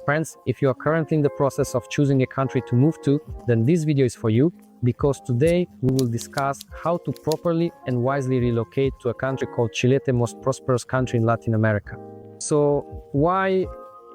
Friends, if you are currently in the process of choosing a country to move to, then this video is for you, because today we will discuss how to properly and wisely relocate to a country called Chile, the most prosperous country in Latin America. So why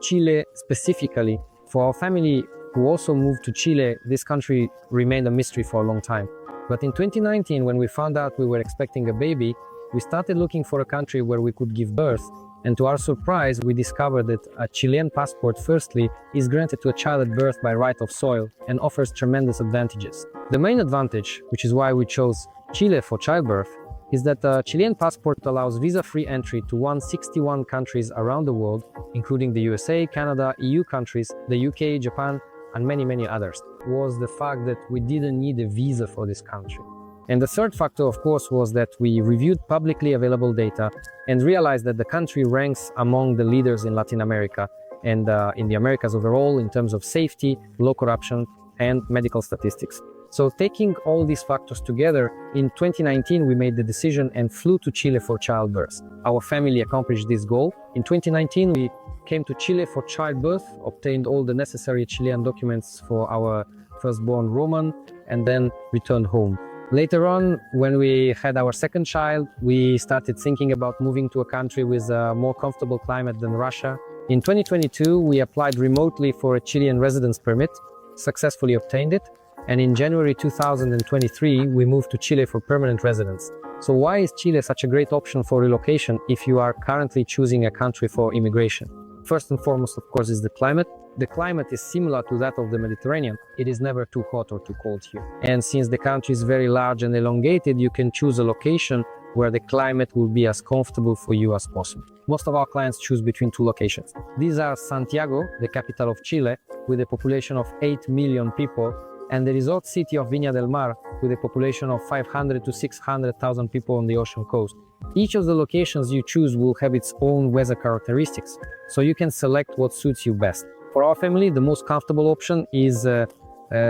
Chile specifically? For our family who also moved to Chile, this country remained a mystery for a long time. But in 2019, when we found out we were expecting a baby, we started looking for a country where we could give birth. And to our surprise, we discovered that a Chilean passport, firstly, is granted to a child at birth by right of soil and offers tremendous advantages. The main advantage, which is why we chose Chile for childbirth, is that the Chilean passport allows visa-free entry to 161 countries around the world, including the USA, Canada, EU countries, the UK, Japan, and many others. Was the fact that we didn't need a visa for this country. And the third factor, of course, was that we reviewed publicly available data and realized that the country ranks among the leaders in Latin America and in the Americas overall in terms of safety, low corruption, and medical statistics. So taking all these factors together, in 2019 we made the decision and flew to Chile for childbirth. Our family accomplished this goal. In 2019 we came to Chile for childbirth, obtained all the necessary Chilean documents for our firstborn Roman, and then returned home. Later on, when we had our second child, we started thinking about moving to a country with a more comfortable climate than Russia. In 2022, we applied remotely for a Chilean residence permit, successfully obtained it, and in January 2023, we moved to Chile for permanent residence. So why is Chile such a great option for relocation if you are currently choosing a country for immigration? First and foremost, of course, is the climate. The climate is similar to that of the Mediterranean. It is never too hot or too cold here. And since the country is very large and elongated, you can choose a location where the climate will be as comfortable for you as possible. Most of our clients choose between two locations. These are Santiago, the capital of Chile, with a population of 8 million people, and the resort city of Viña del Mar, with a population of 500 to 600,000 people on the ocean coast. Each of the locations you choose will have its own weather characteristics, so you can select what suits you best. For our family, the most comfortable option is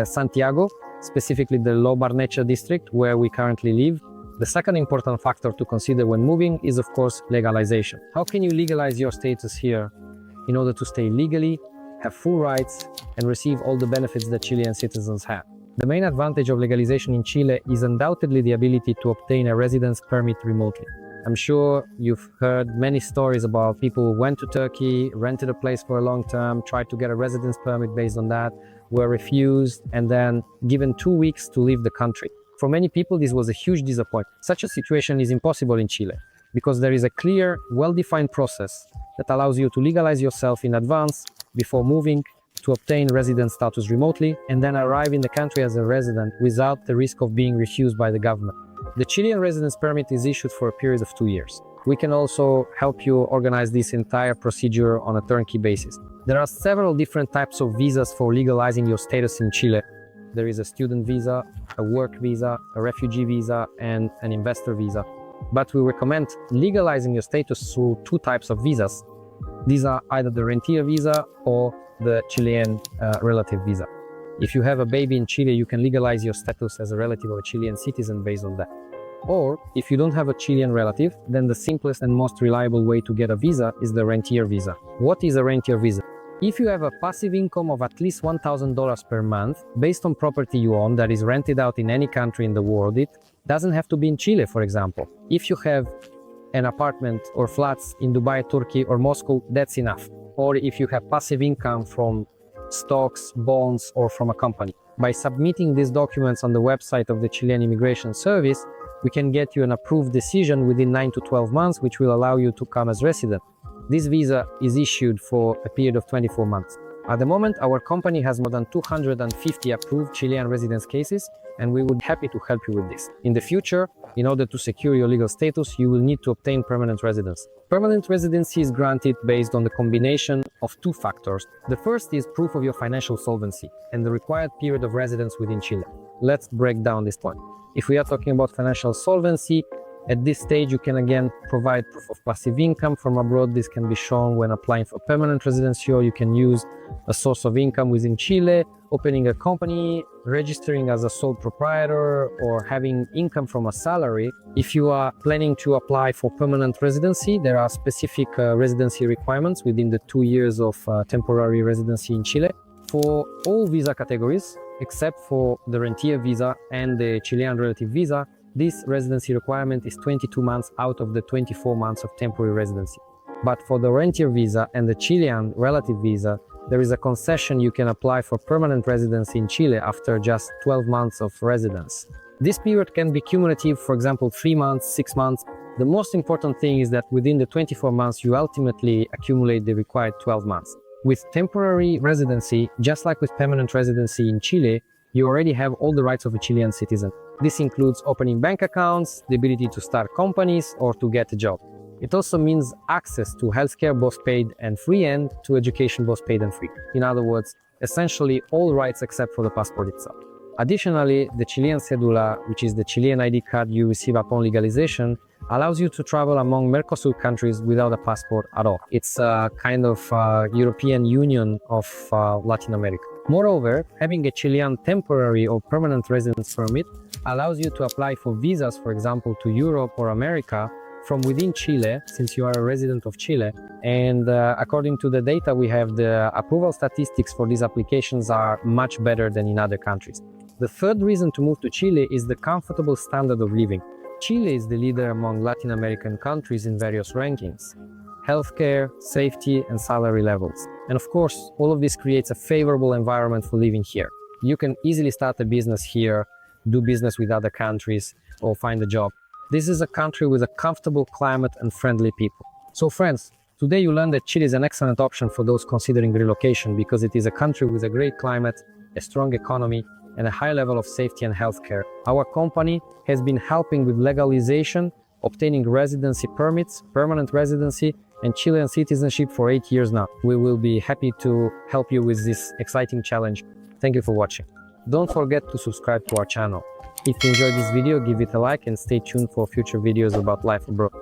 Santiago, specifically the Lo Barnechea district where we currently live. The second important factor to consider when moving is, of course, legalization. How can you legalize your status here in order to stay legally, have full rights, and receive all the benefits that Chilean citizens have? The main advantage of legalization in Chile is undoubtedly the ability to obtain a residence permit remotely. I'm sure you've heard many stories about people who went to Turkey, rented a place for a long term, tried to get a residence permit based on that, were refused, and then given 2 weeks to leave the country. For many people, this was a huge disappointment. Such a situation is impossible in Chile, because there is a clear, well-defined process that allows you to legalize yourself in advance before moving, to obtain resident status remotely, and then arrive in the country as a resident without the risk of being refused by the government. The Chilean residence permit is issued for a period of 2 years. We can also help you organize this entire procedure on a turnkey basis. There are several different types of visas for legalizing your status in Chile. There is a student visa, a work visa, a refugee visa, and an investor visa. But we recommend legalizing your status through 2 types of visas. These are either the rentier visa or the Chilean relative visa. If you have a baby in Chile, you can legalize your status as a relative of a Chilean citizen based on that. Or, if you don't have a Chilean relative, then the simplest and most reliable way to get a visa is the rentier visa. What is a rentier visa? If you have a passive income of at least $1,000 per month, based on property you own that is rented out in any country in the world, it doesn't have to be in Chile, for example. If you have an apartment or flats in Dubai, Turkey, or Moscow, that's enough. Or if you have passive income from stocks, bonds, or from a company. By submitting these documents on the website of the Chilean Immigration Service, we can get you an approved decision within 9 to 12 months, which will allow you to come as resident. This visa is issued for a period of 24 months. At the moment, our company has more than 250 approved Chilean residence cases, and we would be happy to help you with this. In the future, in order to secure your legal status, you will need to obtain permanent residence. Permanent residency is granted based on the combination of 2 factors. The first is proof of your financial solvency and the required period of residence within Chile. Let's break down this point. If we are talking about financial solvency, at this stage you can again provide proof of passive income from abroad. This can be shown when applying for permanent residency, or you can use a source of income within Chile, opening a company, registering as a sole proprietor, or having income from a salary. If you are planning to apply for permanent residency, there are specific residency requirements within the 2 years of temporary residency in Chile. For all visa categories, except for the rentier visa and the Chilean relative visa, this residency requirement is 22 months out of the 24 months of temporary residency. But for the rentier visa and the Chilean relative visa, there is a concession. You can apply for permanent residency in Chile after just 12 months of residence. This period can be cumulative, for example, 3 months, 6 months. The most important thing is that within the 24 months, you ultimately accumulate the required 12 months. With temporary residency, just like with permanent residency in Chile, you already have all the rights of a Chilean citizen. This includes opening bank accounts, the ability to start companies, or to get a job. It also means access to healthcare both paid and free, and to education both paid and free. In other words, essentially all rights except for the passport itself. Additionally, the Chilean cedula, which is the Chilean ID card you receive upon legalization, allows you to travel among Mercosur countries without a passport at all. It's a kind of European Union of Latin America. Moreover, having a Chilean temporary or permanent residence permit allows you to apply for visas, for example, to Europe or America from within Chile, since you are a resident of Chile. And according to the data we have, the approval statistics for these applications are much better than in other countries. The third reason to move to Chile is the comfortable standard of living. Chile is the leader among Latin American countries in various rankings: healthcare, safety, and salary levels. And of course, all of this creates a favorable environment for living here. You can easily start a business here, do business with other countries, or find a job. This is a country with a comfortable climate and friendly people. So friends, today you learned that Chile is an excellent option for those considering relocation, because it is a country with a great climate, a strong economy, and a high level of safety and healthcare. Our company has been helping with legalization, obtaining residency permits, permanent residency, and Chilean citizenship for 8 years now. We will be happy to help you with this exciting challenge. Thank you for watching. Don't forget to subscribe to our channel. If you enjoyed this video, give it a like and stay tuned for future videos about life abroad.